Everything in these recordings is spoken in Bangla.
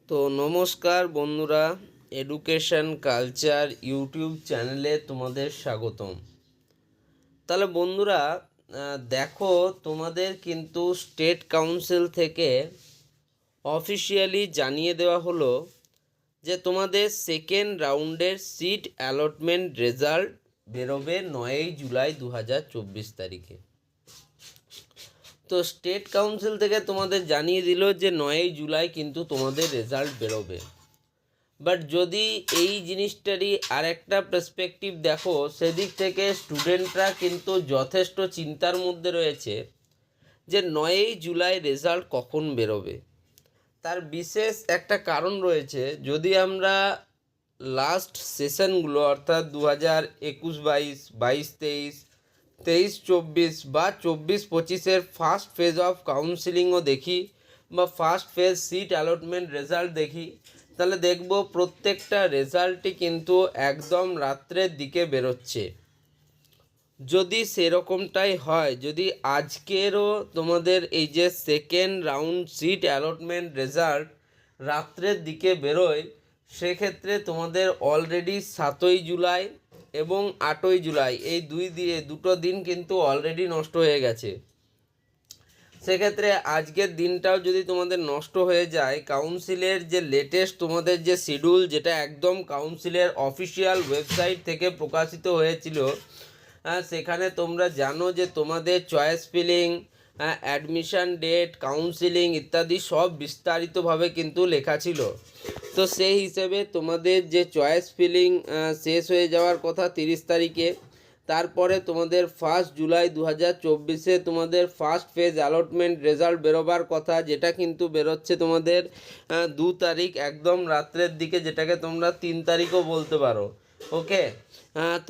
তো নমস্কার বন্ধুরা, এডুকেশন কালচার ইউটিউব চ্যানেলে তোমাদের স্বাগতম। তাহলে বন্ধুরা, দেখো, তোমাদের কিন্তু স্টেট কাউন্সিল থেকে অফিসিয়ালি জানিয়ে দেওয়া হলো যে তোমাদের সেকেন্ড রাউন্ডের সিট অ্যালটমেন্ট রেজাল্ট বেরোবে 9ই জুলাই 2024 তারিখে। তো স্টেট কাউন্সিল থেকে তোমাদের জানিয়ে দিল যে 9ই জুলাই কিন্তু তোমাদের রেজাল্ট বেরোবে। বাট যদি এই জিনিসটারই আরেকটা পার্সপেক্টিভ দেখো, সেদিক থেকে স্টুডেন্টরা কিন্তু যথেষ্ট চিন্তার মধ্যে রয়েছে যে 9ই জুলাই রেজাল্ট কখন বেরোবে। তার বিশেষ একটা কারণ রয়েছে। যদি আমরা লাস্ট সেশনগুলো অর্থাৎ 2021-22, 22-23, 23-24 বা 24-25-এর ফার্স্ট ফেজ অফ কাউন্সিলিংও দেখি বা first phase seat allotment result দেখি, তাহলে দেখব প্রত্যেকটা রেজাল্টই কিন্তু একদম রাত্রের দিকে বেরোচ্ছে। যদি সেরকমটাই হয়, যদি আজকেরও তোমাদের এই যে second round seat allotment result রাত্রের দিকে বেরোয়, সেক্ষেত্রে তোমাদের অলরেডি 7ই জুলাই এবং 8ই জুলাই এই দুটো দিন কিন্তু অলরেডি নষ্ট হয়ে গেছে। সেক্ষেত্রে আজকের দিনটাও যদি তোমাদের নষ্ট হয়ে যায়, কাউন্সিলের যে লেটেস্ট তোমাদের যে শিডিউল, যেটা একদম কাউন্সিলের অফিসিয়াল ওয়েবসাইট থেকে প্রকাশিত হয়েছিল, সেখানে তোমরা জানো যে তোমাদের choice filling, admission date, counselling ইত্যাদি সব বিস্তারিতভাবে কিন্তু লেখা ছিল। তো সেই হিসেবে তোমাদের যে চয়েস ফিলিং শেষ হয়ে যাওয়ার কথা 30 তারিখে, তারপরে তোমাদের 1 জুলাই 2024-এ তোমাদের ফার্স্ট ফেজ অ্যালটমেন্ট রেজাল্ট বেরোবার কথা, যেটা কিন্তু বেরোচ্ছে তোমাদের 2 তারিখ একদম রাত্রের দিকে, যেটাকে তোমরা 3 তারিখও বলতে পারো। ওকে,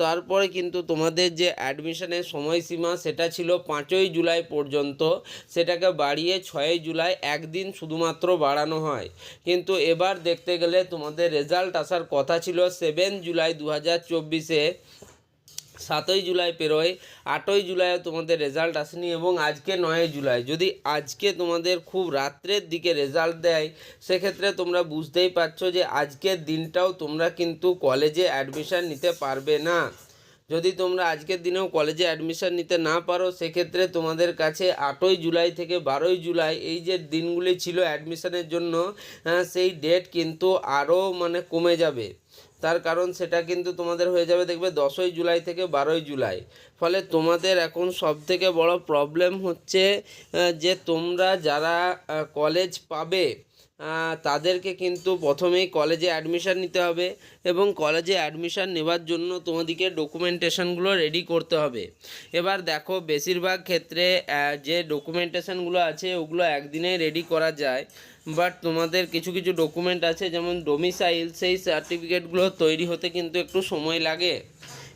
তারপরে কিন্তু তোমাদের যে অ্যাডমিশনের সময়সীমা সেটা ছিল 5ই জুলাই পর্যন্ত, সেটাকে বাড়িয়ে 6ই জুলাই একদিন শুধুমাত্র বাড়ানো হয়। কিন্তু এবার দেখতে গেলে তোমাদের রেজাল্ট আসার কথা ছিল 7 জুলাই 2024-এ, 7ই জুলাই পেরোয়, 8ই জুলাইও তোমাদের রেজাল্ট আসেনি এবং আজকে 9ই জুলাই। যদি আজকে তোমাদের খুব রাত্রের দিকে রেজাল্ট দেয়, সেক্ষেত্রে তোমরা বুঝতেই পারছো যে আজকের দিনটাও তোমরা কিন্তু কলেজে অ্যাডমিশান নিতে পারবে না। যদি তোমরা আজকের দিনেও কলেজে অ্যাডমিশান নিতে না পারো, সেক্ষেত্রে তোমাদের কাছে 8ই জুলাই থেকে 12ই জুলাই এই যে দিনগুলি ছিল অ্যাডমিশানের জন্য, সেই ডেট কিন্তু আরও কমে যাবে। তার কারণ সেটা কিন্তু তোমাদের হয়ে যাবে দেখবে 10ই জুলাই থেকে 12ই জুলাই। ফলে তোমাদের এখন সবথেকে বড় প্রবলেম হচ্ছে যে তোমরা যারা কলেজ পাবে, তাদেরকে কিন্তু প্রথমেই কলেজে অ্যাডমিশান নিতে হবে এবং কলেজে অ্যাডমিশান নেওয়ার জন্য তোমাদেরকে ডকুমেন্টেশনগুলো রেডি করতে হবে। এবার দেখো, বেশিরভাগ ক্ষেত্রে যে ডকুমেন্টেশনগুলো আছে ওগুলো একদিনেই রেডি করা যায়, বাট তোমাদের কিছু কিছু ডকুমেন্ট আছে যেমন ডোমিসাইল, সেই সার্টিফিকেটগুলো তৈরি হতে কিন্তু একটু সময় লাগে।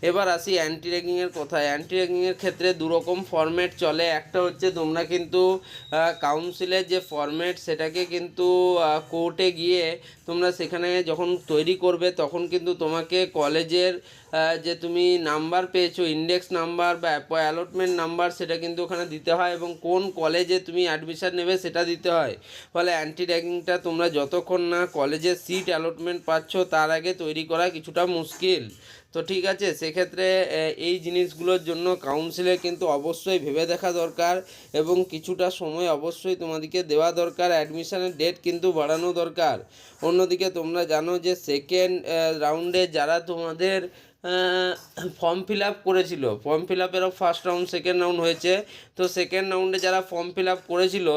এবার আসি অ্যান্টি র্যাগিংয়ের কথায়। অ্যান্টি র্যাগিংয়ের ক্ষেত্রে দুরকম ফরম্যাট চলে। একটা হচ্ছে তোমরা কিন্তু কাউন্সিলের যে ফরম্যাট, সেটাকে কিন্তু কোর্টে গিয়ে তোমরা সেখানে যখন তৈরি করবে, তখন কিন্তু তোমাকে কলেজের যে তুমি নাম্বার পেয়েছো, ইন্ডেক্স নাম্বার বা অ্যালটমেন্ট নাম্বার, সেটা কিন্তু ওখানে দিতে হয় এবং কোন কলেজে তুমি অ্যাডমিশান নেবে সেটা দিতে হয়। ফলে অ্যান্টি র্যাগিংটা তোমরা যতক্ষণ না কলেজের সিট অ্যালটমেন্ট পাচ্ছ, তার আগে তৈরি করা কিছুটা মুশকিল। তো ঠিক আছে, সেক্ষেত্রে এই জিনিসগুলোর জন্য কাউন্সিলে কিন্তু অবশ্যই ভেবে দেখা দরকার এবং কিছুটা সময় অবশ্যই তোমাদেরকে দেওয়া দরকার। অ্যাডমিশানের ডেট কিন্তু বাড়ানো দরকার। অন্যদিকে তোমরা জানো যে সেকেন্ড রাউন্ডে যারা তোমাদের ফর্ম ফিল আপ করেছিল, ফর্ম ফিল আপেরও ফার্স্ট রাউন্ড সেকেন্ড রাউন্ড হয়েছে। তো সেকেন্ড রাউন্ডে যারা ফর্ম ফিল আপ করেছিল,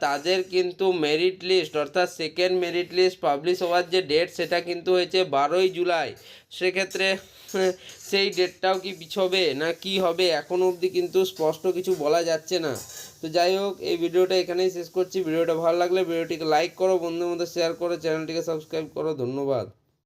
তাদের কিন্তু মেরিট লিস্ট অর্থাৎ সেকেন্ড মেরিট লিস্ট পাবলিশ হওয়ার যে ডেট, সেটা কিন্তু হয়েছে 12ই জুলাই। সেক্ষেত্রে সেই ডেটটাও কি পিছবে না কি হবে, এখনও অবধি কিন্তু স্পষ্ট কিছু বলা যাচ্ছে না। তো যাই হোক, এই ভিডিওটা এখানেই শেষ করছি। ভিডিওটা ভালো লাগলে ভিডিওটিকে লাইক করো, বন্ধুদের মধ্যে শেয়ার করো, চ্যানেলটিকে সাবস্ক্রাইব করো। ধন্যবাদ।